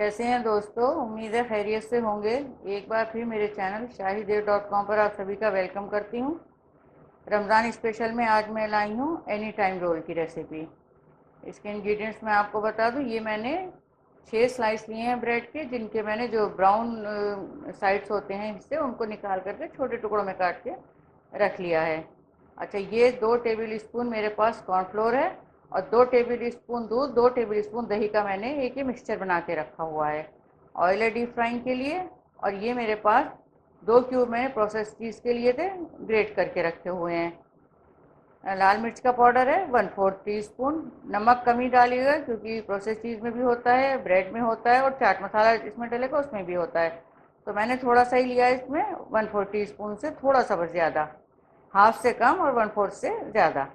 कैसे हैं दोस्तों। उम्मीद है खैरियत से होंगे। एक बार फिर मेरे चैनल shahidev.com पर आप सभी का वेलकम करती हूँ। रमज़ान स्पेशल में आज मैं लाई हूँ एनी टाइम रोल की रेसिपी। इसके इंग्रेडिएंट्स मैं आपको बता दूँ। ये मैंने 6 स्लाइस लिए हैं ब्रेड के, जिनके मैंने जो ब्राउन साइड्स होते हैं हिस्से उनको निकाल करके छोटे टुकड़ों में काट के रख लिया है। अच्छा, ये 2 टेबल स्पून मेरे पास कॉर्नफ्लोर है और 2 टेबल स्पून दूध, 2 टेबल स्पून दही का मैंने एक ही मिक्सचर बना के रखा हुआ है। ऑयल है डीप फ्राइंग के लिए। और ये मेरे पास 2 क्यूब मैंने प्रोसेस चीज़ के लिए थे, ग्रेट करके रखे हुए हैं। लाल मिर्च का पाउडर है 1/4 टीस्पून। नमक कम ही डालिएगा क्योंकि प्रोसेस चीज़ में भी होता है, ब्रेड में होता है और चाट मसाला इसमें डलेगा उसमें भी होता है। तो मैंने थोड़ा सा ही लिया है इसमें, 1/4 टीस्पून से थोड़ा सा बस ज़्यादा, हाफ से कम और 1/4 से ज़्यादा।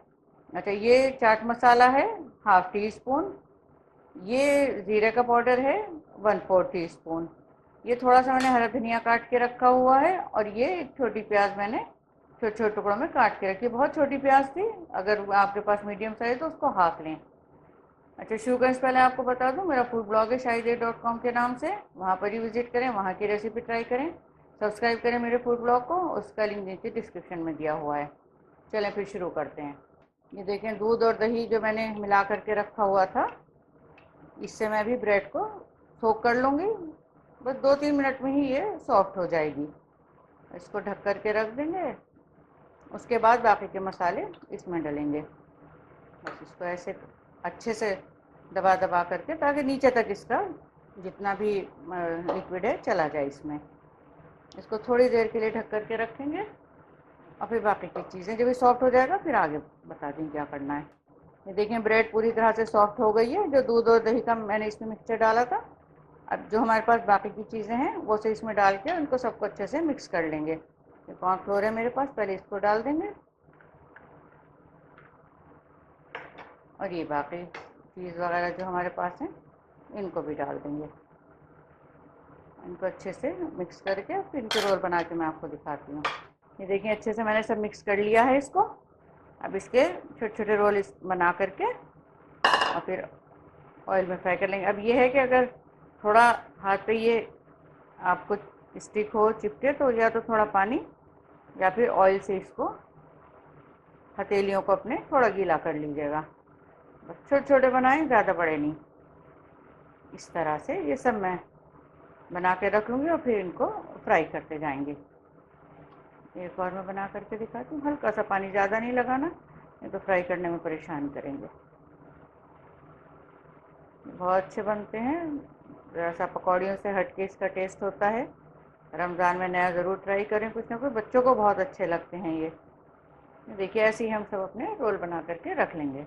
अच्छा, ये चाट मसाला है हाफ टी स्पून। ये जीरे का पाउडर है 1/4 टीस्पून। ये थोड़ा सा मैंने हरा धनिया काट के रखा हुआ है। और ये एक छोटी प्याज मैंने छोटे छोटे टुकड़ों में काट के रखी। बहुत छोटी प्याज थी, अगर आपके पास मीडियम साइज तो उसको हाफ लें। अच्छा, शुरू करने से पहले आपको बता दूं, मेरा फूड ब्लॉग है shahidev.com के नाम से। वहाँ पर ही विजिट करें, वहाँ की रेसिपी ट्राई करें। सब्सक्राइब करें मेरे फूड ब्लॉग को, उसका लिंक नीचे डिस्क्रिप्शन में दिया हुआ है। चलें फिर शुरू करते हैं। ये देखें, दूध और दही जो मैंने मिला करके रखा हुआ था, इससे मैं अभी ब्रेड को सोक कर लूँगी। बस 2-3 मिनट में ही ये सॉफ्ट हो जाएगी। इसको ढक कर के रख देंगे। उसके बाद बाकी के मसाले इसमें डलेंगे। बस इसको ऐसे अच्छे से दबा दबा करके, ताकि नीचे तक इसका जितना भी लिक्विड है चला जाए इसमें। इसको थोड़ी देर के लिए ढक करके रखेंगे और फिर बाकी की चीज़ें जब ये सॉफ्ट हो जाएगा फिर आगे बता दें क्या करना है। ये देखें, ब्रेड पूरी तरह से सॉफ्ट हो गई है, जो दूध और दही का मैंने इसमें मिक्सचर डाला था। अब जो हमारे पास बाकी की चीज़ें हैं वो से इसमें डाल के उनको सबको अच्छे से मिक्स कर लेंगे। ये कॉर्नफ्लोर है मेरे पास, पहले इसको डाल देंगे और ये बाकी चीज़ वगैरह जो हमारे पास हैं इनको भी डाल देंगे। इनको अच्छे से मिक्स करके फिर इनके रोल बना के मैं आपको दिखाती हूँ। ये देखिए, अच्छे से मैंने सब मिक्स कर लिया है इसको। अब इसके छोटे छोटे रोल बना करके और फिर ऑयल में फ्राई कर लेंगे। अब ये है कि अगर थोड़ा हाथ पे ये आपको स्टिक हो, चिपके, तो या तो थोड़ा पानी या फिर ऑयल से इसको हथेलियों को अपने थोड़ा गीला कर लीजिएगा। बस छोटे छोटे बनाएं, ज़्यादा बड़े नहीं। इस तरह से ये सब मैं बना के रख लूँगी और फिर इनको फ्राई करते जाएंगे। एक और मैं बना करके दिखाती हूँ। हल्का सा पानी, ज़्यादा नहीं लगाना, नहीं तो फ्राई करने में परेशान करेंगे। बहुत अच्छे बनते हैं, ज़रा सा पकौड़ियों से हटके इसका टेस्ट होता है। रमज़ान में नया ज़रूर ट्राई करें, कुछ ना कुछ। बच्चों को बहुत अच्छे लगते हैं ये। देखिए, ऐसे ही हम सब अपने रोल बना करके रख लेंगे।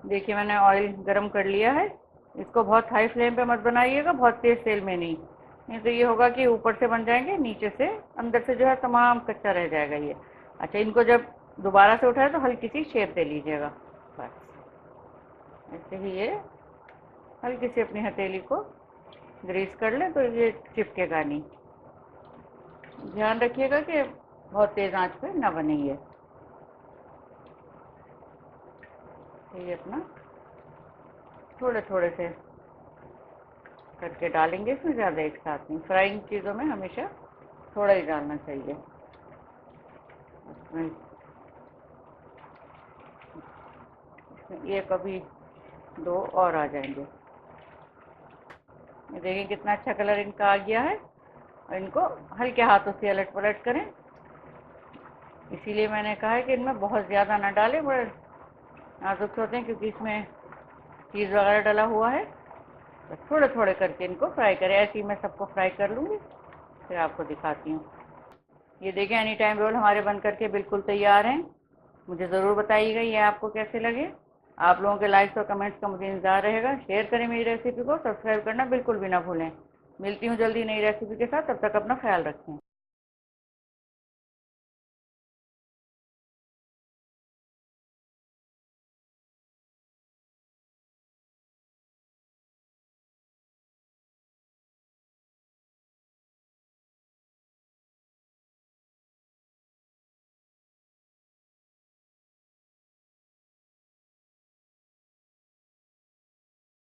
देखिए, मैंने ऑयल गरम कर लिया है। इसको बहुत हाई फ्लेम पे मत बनाइएगा, बहुत तेज़ तेल में नहीं। नहीं तो ये होगा कि ऊपर से बन जाएंगे, नीचे से अंदर से जो है तमाम कच्चा रह जाएगा ये। अच्छा, इनको जब दोबारा से उठाए तो हल्की सी शेप दे लीजिएगा। बस ऐसे ही ये हल्की सी अपनी हथेली को ग्रीस कर लें तो ये चिपकेगा नहीं। ध्यान रखिएगा कि बहुत तेज़ आंच पे ना बने ये। ये अपना थोड़े थोड़े से करके डालेंगे, इसमें ज़्यादा एक साथ नहीं। फ्राइंग चीज़ों में हमेशा थोड़ा ही डालना चाहिए। ये कभी 2 और आ जाएंगे। ये देखिए कितना अच्छा कलर इनका आ गया है। और इनको हल्के हाथों से अलट पलट करें। इसीलिए मैंने कहा है कि इनमें बहुत ज़्यादा ना डालें, बड़े नाजुक होते हैं क्योंकि इसमें चीज़ वगैरह डला हुआ है। तो थोड़े थोड़े करके इनको फ्राई करें। ऐसे ही मैं सबको फ्राई कर लूँगी, फिर आपको दिखाती हूँ। ये देखें, एनी टाइम रोल हमारे बन करके बिल्कुल तैयार हैं। मुझे ज़रूर बताइएगा ये आपको कैसे लगे। आप लोगों के लाइक्स और कमेंट्स का मुझे इंतज़ार रहेगा। शेयर करें मेरी रेसिपी को, सब्सक्राइब करना बिल्कुल भी ना भूलें। मिलती हूँ जल्दी नई रेसिपी के साथ, तब तक अपना ख्याल रखें।